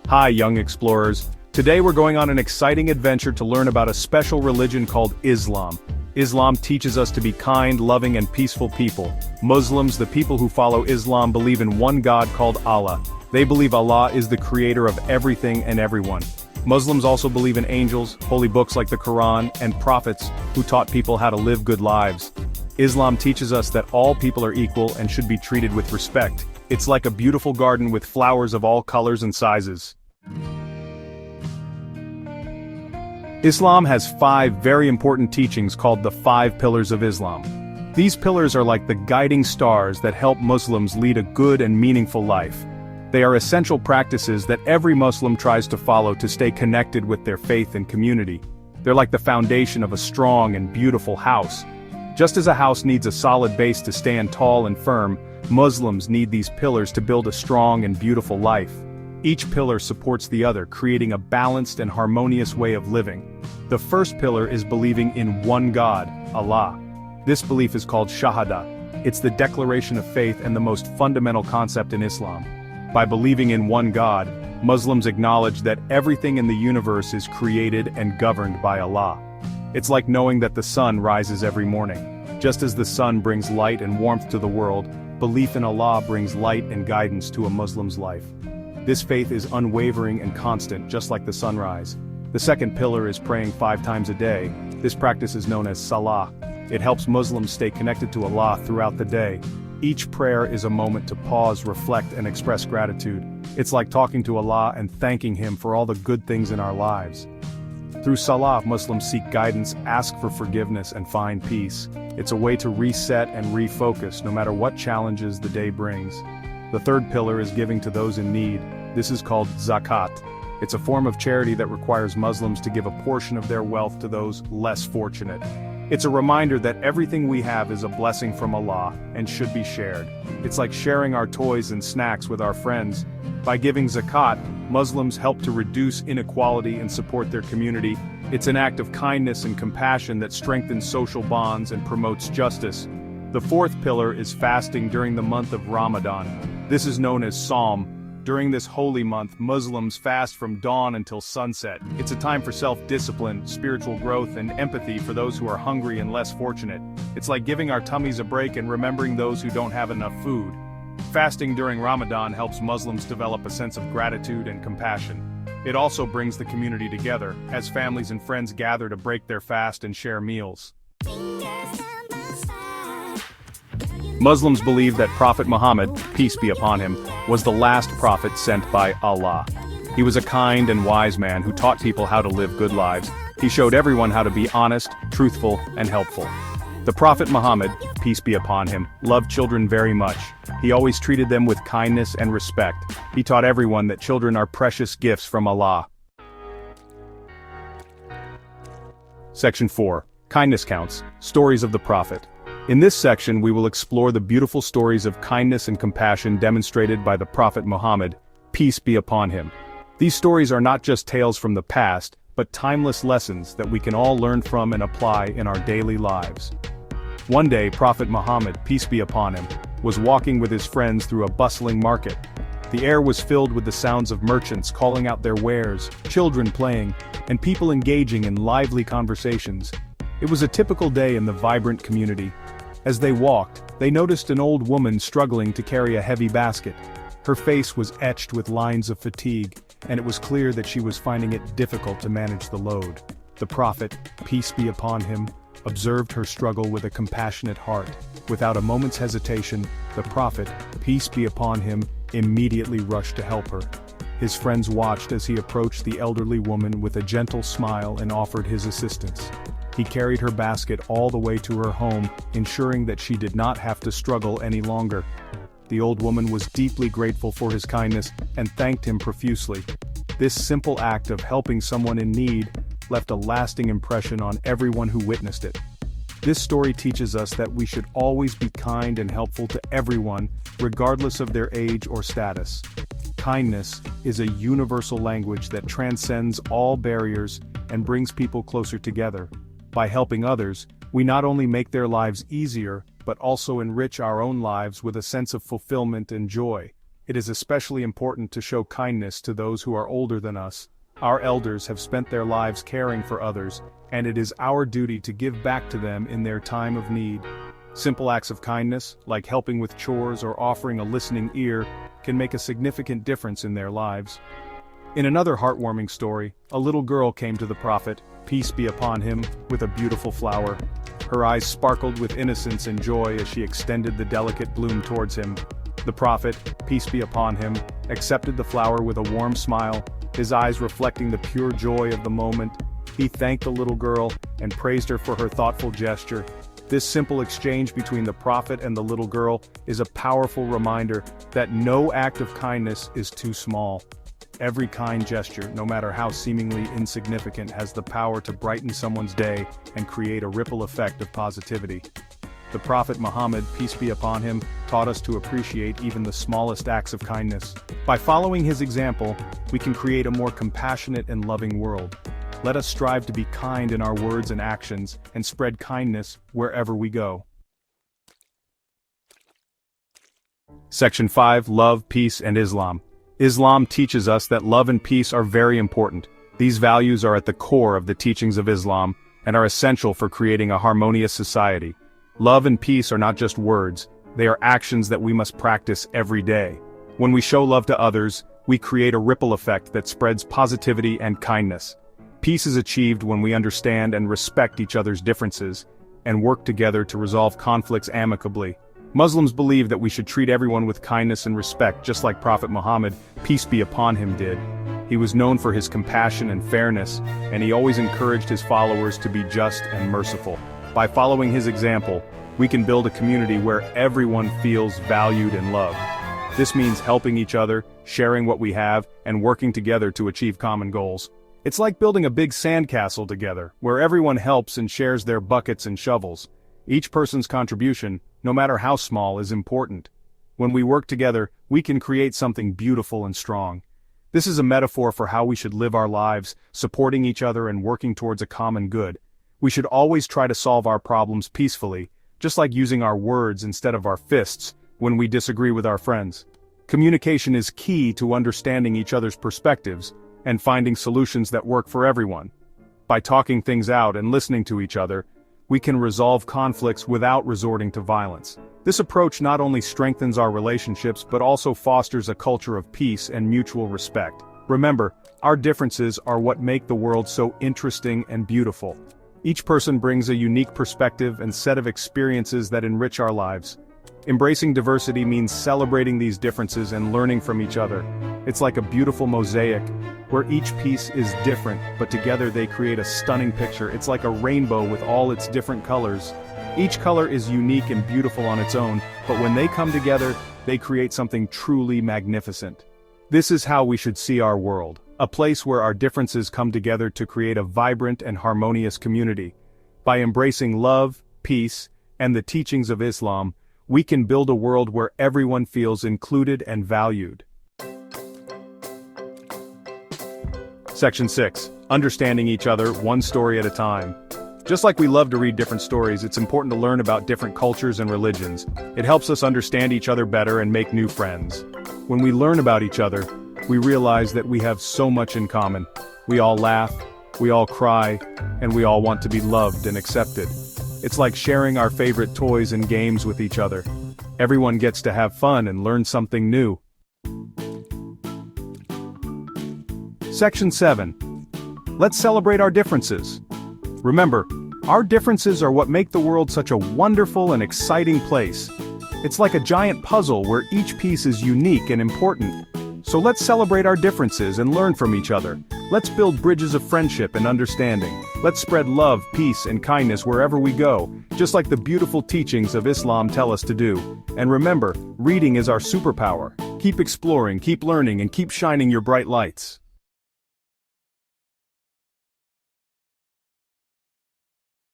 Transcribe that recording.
Hi, young explorers. Today we're going on an exciting adventure to learn about a special religion called Islam. Islam teaches us to be kind, loving, and peaceful people. Muslims, the people who follow Islam, believe in one God called Allah. They believe Allah is the creator of everything and everyone. Muslims also believe in angels, holy books like the Quran, and prophets who taught people how to live good lives. Islam teaches us that all people are equal and should be treated with respect. It's like a beautiful garden with flowers of all colors and sizes. Islam has 5 very important teachings called the 5 pillars of Islam. These pillars are like the guiding stars that help Muslims lead a good and meaningful life. They are essential practices that every Muslim tries to follow to stay connected with their faith and community. They're like the foundation of a strong and beautiful house. Just as a house needs a solid base to stand tall and firm, Muslims need these pillars to build a strong and beautiful life. Each pillar supports the other, creating a balanced and harmonious way of living. The first pillar is believing in one God, Allah. This belief is called Shahada. It's the declaration of faith and the most fundamental concept in Islam. By believing in one God, Muslims acknowledge that everything in the universe is created and governed by Allah. It's like knowing that the sun rises every morning. Just as the sun brings light and warmth to the world, belief in Allah brings light and guidance to a Muslim's life. This faith is unwavering and constant, just like the sunrise. The second pillar is praying 5 times a day. This practice is known as Salah. It helps Muslims stay connected to Allah throughout the day. Each prayer is a moment to pause, reflect, and express gratitude. It's like talking to Allah and thanking Him for all the good things in our lives. Through Salah, Muslims seek guidance, ask for forgiveness, and find peace. It's a way to reset and refocus no matter what challenges the day brings. The third pillar is giving to those in need. This is called zakat. It's a form of charity that requires Muslims to give a portion of their wealth to those less fortunate. It's a reminder that everything we have is a blessing from Allah and should be shared. It's like sharing our toys and snacks with our friends. By giving zakat, Muslims help to reduce inequality and support their community. It's an act of kindness and compassion that strengthens social bonds and promotes justice. The fourth pillar is fasting during the month of Ramadan. This is known as Psalm. During this holy month, Muslims fast from dawn until sunset. It's a time for self-discipline, spiritual growth, and empathy for those who are hungry and less fortunate. It's like giving our tummies a break and remembering those who don't have enough food. Fasting during Ramadan helps Muslims develop a sense of gratitude and compassion. It also brings the community together, as families and friends gather to break their fast and share meals. Muslims believe that Prophet Muhammad, peace be upon him, was the last prophet sent by Allah. He was a kind and wise man who taught people how to live good lives. He showed everyone how to be honest, truthful, and helpful. The Prophet Muhammad, peace be upon him, loved children very much. He always treated them with kindness and respect. He taught everyone that children are precious gifts from Allah. Section 4. Kindness Counts, Stories of the Prophet. In this section we will explore the beautiful stories of kindness and compassion demonstrated by the Prophet Muhammad, peace be upon him. These stories are not just tales from the past, but timeless lessons that we can all learn from and apply in our daily lives. One day Prophet Muhammad, peace be upon him, was walking with his friends through a bustling market. The air was filled with the sounds of merchants calling out their wares, children playing, and people engaging in lively conversations. It was a typical day in the vibrant community. As they walked, they noticed an old woman struggling to carry a heavy basket. Her face was etched with lines of fatigue, and it was clear that she was finding it difficult to manage the load. The Prophet, peace be upon him, observed her struggle with a compassionate heart. Without a moment's hesitation, the Prophet, peace be upon him, immediately rushed to help her. His friends watched as he approached the elderly woman with a gentle smile and offered his assistance. He carried her basket all the way to her home, ensuring that she did not have to struggle any longer. The old woman was deeply grateful for his kindness and thanked him profusely. This simple act of helping someone in need left a lasting impression on everyone who witnessed it. This story teaches us that we should always be kind and helpful to everyone, regardless of their age or status. Kindness is a universal language that transcends all barriers and brings people closer together. By helping others, we not only make their lives easier, but also enrich our own lives with a sense of fulfillment and joy. It is especially important to show kindness to those who are older than us. Our elders have spent their lives caring for others, and it is our duty to give back to them in their time of need. Simple acts of kindness, like helping with chores or offering a listening ear, can make a significant difference in their lives. In another heartwarming story, a little girl came to the Prophet, peace be upon him, with a beautiful flower. Her eyes sparkled with innocence and joy as she extended the delicate bloom towards him. The Prophet, peace be upon him, accepted the flower with a warm smile, his eyes reflecting the pure joy of the moment. He thanked the little girl and praised her for her thoughtful gesture. This simple exchange between the Prophet and the little girl is a powerful reminder that no act of kindness is too small. Every kind gesture, no matter how seemingly insignificant, has the power to brighten someone's day and create a ripple effect of positivity. The Prophet Muhammad, peace be upon him, taught us to appreciate even the smallest acts of kindness. By following his example, we can create a more compassionate and loving world. Let us strive to be kind in our words and actions, and spread kindness wherever we go. Section 5. Love, Peace, and Islam. Islam teaches us that love and peace are very important. These values are at the core of the teachings of Islam, and are essential for creating a harmonious society. Love and peace are not just words, they are actions that we must practice every day. When we show love to others, we create a ripple effect that spreads positivity and kindness. Peace is achieved when we understand and respect each other's differences, and work together to resolve conflicts amicably. Muslims believe that we should treat everyone with kindness and respect, just like Prophet Muhammad, peace be upon him, did. He was known for his compassion and fairness, and he always encouraged his followers to be just and merciful. By following his example, we can build a community where everyone feels valued and loved. This means helping each other, sharing what we have, and working together to achieve common goals. It's like building a big sandcastle together, where everyone helps and shares their buckets and shovels. Each person's contribution, no matter how small, is important. When we work together, we can create something beautiful and strong. This is a metaphor for how we should live our lives, supporting each other and working towards a common good. We should always try to solve our problems peacefully, just like using our words instead of our fists when we disagree with our friends. Communication is key to understanding each other's perspectives and finding solutions that work for everyone. By talking things out and listening to each other, we can resolve conflicts without resorting to violence. This approach not only strengthens our relationships but also fosters a culture of peace and mutual respect. Remember, our differences are what make the world so interesting and beautiful. Each person brings a unique perspective and set of experiences that enrich our lives. Embracing diversity means celebrating these differences and learning from each other. It's like a beautiful mosaic, where each piece is different, but together they create a stunning picture. It's like a rainbow with all its different colors. Each color is unique and beautiful on its own, but when they come together, they create something truly magnificent. This is how we should see our world, a place where our differences come together to create a vibrant and harmonious community. By embracing love, peace, and the teachings of Islam, we can build a world where everyone feels included and valued. Section 6. Understanding each other, one story at a time. Just like we love to read different stories, it's important to learn about different cultures and religions. It helps us understand each other better and make new friends. When we learn about each other, we realize that we have so much in common. We all laugh, we all cry, and we all want to be loved and accepted. It's like sharing our favorite toys and games with each other. Everyone gets to have fun and learn something new. Section 7. Let's celebrate our differences. Remember, our differences are what make the world such a wonderful and exciting place. It's like a giant puzzle where each piece is unique and important. So let's celebrate our differences and learn from each other. Let's build bridges of friendship and understanding. Let's spread love, peace, and kindness wherever we go, just like the beautiful teachings of Islam tell us to do. And remember, reading is our superpower. Keep exploring, keep learning, and keep shining your bright lights.